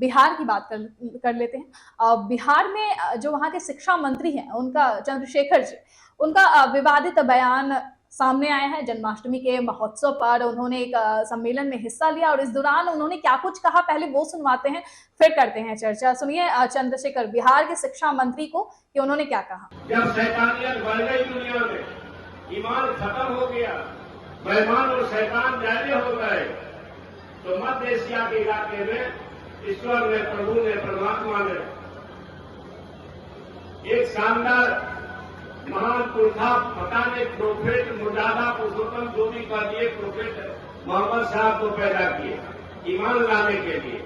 बिहार की बात कर लेते हैं। बिहार में जो वहाँ के शिक्षा मंत्री हैं, उनका चंद्रशेखर जी, उनका विवादित बयान सामने आया है। जन्माष्टमी के महोत्सव पर उन्होंने एक सम्मेलन में हिस्सा लिया और इस दौरान उन्होंने क्या कुछ कहा, पहले वो सुनवाते हैं, फिर करते हैं चर्चा। सुनिए चंद्रशेखर, बिहार के शिक्षा मंत्री को, कि उन्होंने क्या कहा। जब शैतानियत बढ़ गई दुनिया में, ईमान खत्म हो गया, मेहमान और शैतान ज्यादा हो गए, तो मध्य एशिया के इलाके में ईश्वर ने, प्रभु ने, परमात्मा ने एक शानदार महान पुरखा, पता नहीं प्रोफेट, मुर्दादा पुरुषोत्तम जो भी कह दिए, प्रोफेट मोहम्मद साहब को पैदा किए ईमान लाने के लिए।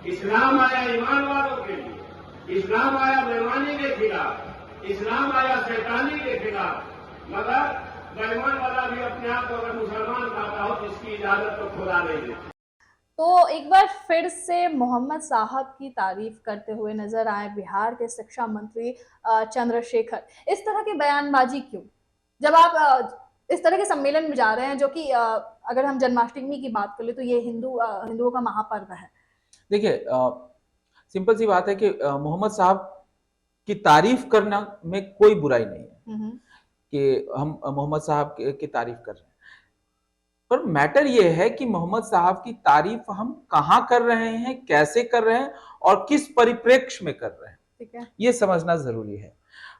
इस्लाम आया ईमान वालों के लिए, इस्लाम आया बेईमानी के खिलाफ, इस्लाम आया शैतानी के खिलाफ। मगर बेईमान वाला भी अपने आप को अगर मुसलमान कहता हो तो इसकी इजाजत तो खुदा नहीं देती। तो एक बार फिर से मोहम्मद साहब की तारीफ करते हुए नजर आए बिहार के शिक्षा मंत्री चंद्रशेखर। इस तरह की बयानबाजी क्यों, जब आप इस तरह के सम्मेलन में जा रहे हैं, जो कि अगर हम जन्माष्टमी की बात कर ले तो ये हिंदुओं का महापर्व है। देखिए, सिंपल सी बात है कि मोहम्मद साहब की तारीफ करना में कोई बुराई नहीं है कि हम मोहम्मद साहब की तारीफ कर रहे हैं, पर मैटर ये है कि मोहम्मद साहब की तारीफ हम कहां कर रहे हैं, कैसे कर रहे हैं और किस परिप्रेक्ष्य में कर रहे हैं, ठीक है, ये समझना जरूरी है।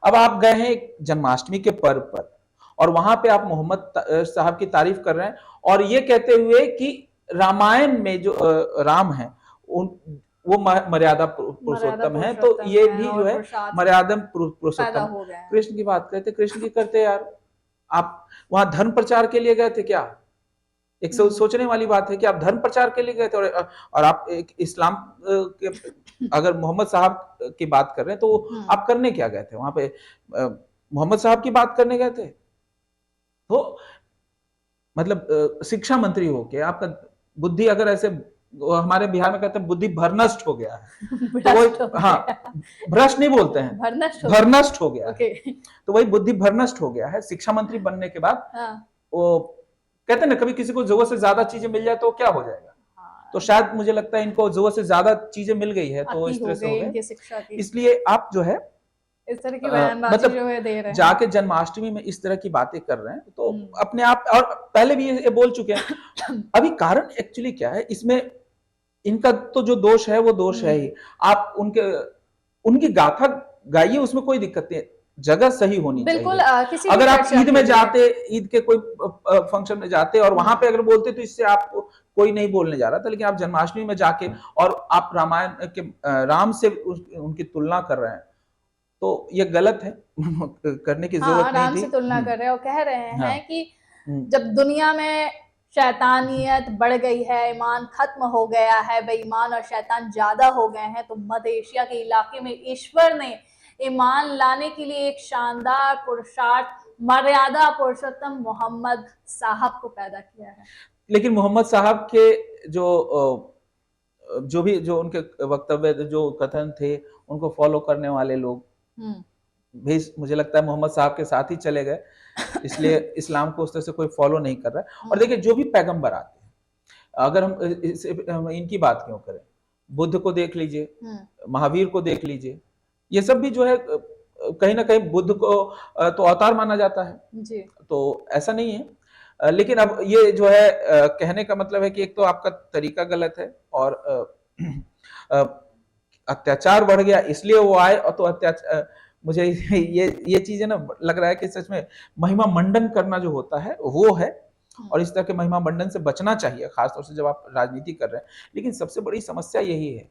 अब आप गए हैं जन्माष्टमी के पर्व पर और वहां पे आप मोहम्मद साहब की तारीफ कर रहे हैं और ये कहते हुए कि रामायण में जो राम है वो मर्यादा पुरुषोत्तम है, तो ये भी जो है मर्यादा पुरुषोत्तम। कृष्ण की बात करते, कृष्ण की करते यार, आप वहां धर्म प्रचार के लिए गए थे क्या? एक सोचने वाली बात है कि आप धर्म प्रचार के लिए गए थे और आप एक इस्लाम के, अगर मोहम्मद साहब की बात कर रहे हैं तो आप करने क्या गए थे वहां पे? मोहम्मद साहब की बात करने गए थे? तो मतलब शिक्षा मंत्री हो के आपका बुद्धि, अगर ऐसे हमारे बिहार में कहते हैं बुद्धि भ्रष्ट हो गया है तो वो, हाँ, भ्रष्ट नहीं बोलते हैं, भ्रष्ट हो गया है, तो वही बुद्धि भ्रष्ट हो गया है। शिक्षा मंत्री बनने के बाद वो कहते हैं ना, कभी किसी को जरूरत से ज्यादा चीजें मिल जाए तो क्या हो जाएगा। तो शायद मुझे लगता है इनको जरूरत से ज्यादा चीजें मिल गई है तो इस तरह से हो गए। इसलिए आप जो है इस तरह की मतलब जो है दे रहे हैं, जाके जन्माष्टमी में इस तरह की बातें कर रहे हैं तो अपने आप, और पहले भी ये बोल चुके हैं। अभी कारण एक्चुअली क्या है इसमें, इनका तो जो दोष है वो दोष है ही। आप उनकी गाथा गाइए, उसमें कोई दिक्कत नहीं है, जगह सही होनी चाहिए। अगर आप ईद में जाते, ईद के कोई फंक्शन में जाते और वहां पे अगर बोलते तो इससे आपको कोई नहीं बोलने जा रहा था, लेकिन आप जन्माष्टमी में जाके और आप रामायण के राम से उनकी तुलना कर रहे हैं तो ये गलत है। करने की जरूरत नहीं थी। राम से तुलना कर रहे हैं और कह रहे हैं कि जब दुनिया में शैतानियत बढ़ गई है, ईमान खत्म हो गया है, बेईमान और शैतान ज्यादा हो गए हैं, तो मध्य एशिया के इलाके में ईश्वर ने ईमान लाने के लिए एक शानदार पुरुषार्थ, मर्यादा पुरुषोत्तम मोहम्मद साहब को पैदा किया है। लेकिन मोहम्मद साहब के जो उनके वक्तव्य, जो कथन थे, उनको फॉलो करने वाले लोग भी मुझे लगता है मोहम्मद साहब के साथ ही चले गए, इसलिए इस्लाम को उस तरह से कोई फॉलो नहीं कर रहा है। और देखिए, जो भी पैगंबर आते हैं, अगर हम इनकी बात क्यों करें, बुद्ध को देख लीजिए, महावीर को देख लीजिए, ये सब भी जो है कहीं ना कहीं बुद्ध को तो अवतार माना जाता है जी। तो ऐसा नहीं है। लेकिन अब ये जो है कहने का मतलब है कि एक तो आपका तरीका गलत है और अत्याचार बढ़ गया इसलिए वो आए, और तो अत्याचार, मुझे ये चीजें ना लग रहा है कि सच में महिमा मंडन करना जो होता है वो है, और इस तरह के महिमा मंडन से बचना चाहिए, खासतौर से जब आप राजनीति कर रहे हैं। लेकिन सबसे बड़ी समस्या यही है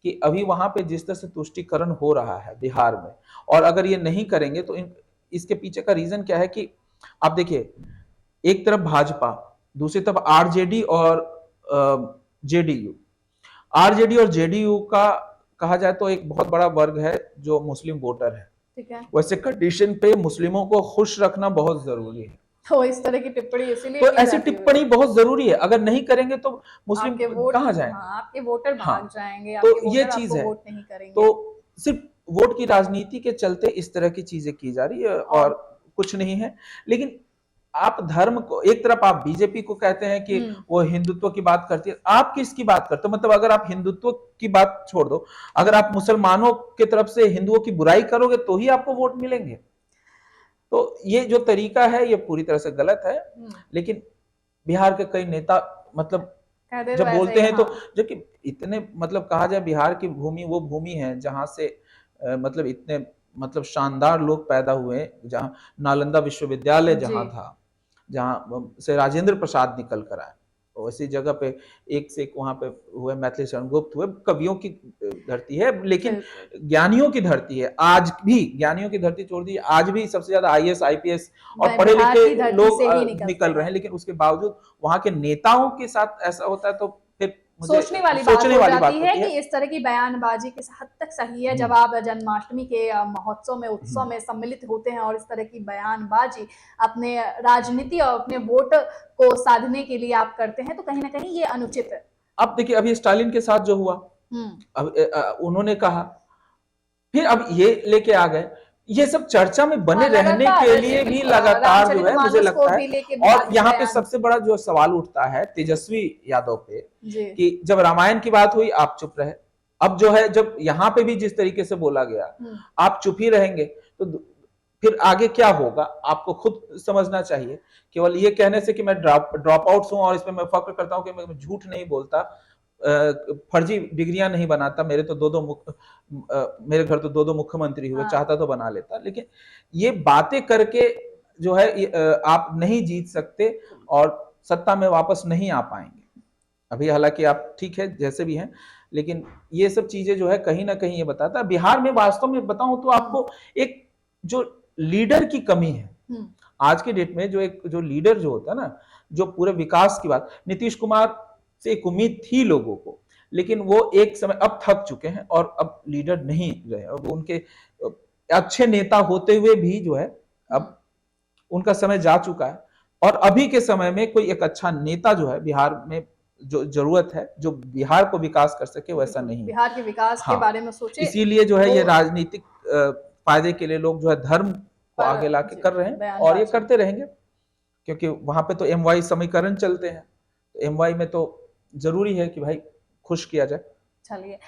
कि अभी वहां पे जिस तरह से तुष्टीकरण हो रहा है बिहार में, और अगर ये नहीं करेंगे तो इसके पीछे का रीजन क्या है कि आप देखिए, एक तरफ भाजपा, दूसरी तरफ आरजेडी और जेडीयू। आरजेडी और जेडीयू का कहा जाए तो एक बहुत बड़ा वर्ग है जो मुस्लिम वोटर है, ठीक है। वैसे कंडीशन पे मुस्लिमों को खुश रखना बहुत जरूरी है, तो इस तरह की टिप्पणी इसीलिए तो ऐसी टिप्पणी बहुत जरूरी है। अगर नहीं करेंगे तो मुस्लिम कहां जाएंगे? आपके वोटर भाग जाएंगे, तो ये चीज है। तो सिर्फ वोट की राजनीति के चलते इस तरह की चीजें की जा रही है और कुछ नहीं है। लेकिन आप धर्म को एक तरफ आप बीजेपी को कहते हैं कि वो हिंदुत्व की बात करती है, आप किसकी बात करते हो? मतलब अगर आप हिंदुत्व की बात छोड़ दो, अगर आप मुसलमानों की तरफ से हिंदुओं की बुराई करोगे तो ही आपको वोट मिलेंगे। तो ये जो तरीका है ये पूरी तरह से गलत है। लेकिन बिहार के कई नेता मतलब जब बोलते हैं तो जबकि इतने मतलब कहा जाए बिहार की भूमि वो भूमि है जहां से मतलब इतने मतलब शानदार लोग पैदा हुए, जहां नालंदा विश्वविद्यालय जहां था, जहां से राजेंद्र प्रसाद निकल कर आए, वैसी जगह पे एक से एक वहां पे हुए, मैथिली शरण गुप्त हुए, कवियों की धरती है, लेकिन ज्ञानियों की धरती है। आज भी ज्ञानियों की धरती छोड़ दी, आज भी सबसे ज्यादा आईएएस आईपीएस और पढ़े लिखे लोग निकल रहे हैं, लेकिन उसके बावजूद वहां के नेताओं के साथ ऐसा होता है तो फिर सोचने वाली बात हो जाती है कि इस तरह की बयानबाजी किस हद तक सही है। जब आप जन्माष्टमी के महोत्सव में उत्सव में सम्मिलित होते हैं और इस तरह की बयानबाजी अपने राजनीति और अपने वोट को साधने के लिए आप करते हैं तो कहीं ना कहीं ये अनुचित है। अब देखिए अभी स्टालिन के साथ जो हुआ, अब उन्होंने कहा, फिर अब ये लेके आ गए, ये सब चर्चा में बने रहने के लिए भी लगातार जो है मुझे लगता है। और यहाँ पे सबसे बड़ा जो सवाल उठता है तेजस्वी यादव पे कि जब रामायण की बात हुई आप चुप रहे, अब जो है जब यहाँ पे भी जिस तरीके से बोला गया आप चुप ही रहेंगे तो फिर आगे क्या होगा आपको खुद समझना चाहिए। केवल ये कहने से कि मैं ड्रॉप आउट हूं और इसमें मैं फक्र करता हूं कि मैं झूठ नहीं बोलता, फर्जी डिग्रियां नहीं बनाता, मेरे मेरे घर तो दो मुख्यमंत्री हुए, चाहता तो बना लेता, लेकिन ये बातें करके जो है आप नहीं जीत सकते और सत्ता में वापस नहीं आ पाएंगे। अभी हालांकि आप ठीक है जैसे भी हैं, लेकिन ये सब चीजें जो है कहीं ना कहीं ये बताता है बिहार में वास्तव में बताऊं तो आपको एक जो लीडर की कमी है आज के डेट में, जो लीडर जो होता है ना, जो पूरे विकास की बात, नीतीश कुमार से एक उम्मीद थी लोगों को, लेकिन वो एक समय अब थक चुके हैं और अब लीडर नहीं रहे। अब उनके अच्छे नेता होते हुए भी जो है अब उनका समय जा चुका है और अभी के समय में कोई एक अच्छा नेता जो है बिहार में जो जरूरत है, जो बिहार को विकास कर सके, वैसा नहीं। बिहार के विकास के बारे में सोचे, इसीलिए जो है ये राजनीतिक फायदे के लिए लोग जो है धर्म को आगे लाके कर रहे हैं और ये करते रहेंगे, क्योंकि वहां पे तो MY समीकरण चलते हैं, तो MY में तो जरूरी है कि भाई खुश किया जाए। चलिए।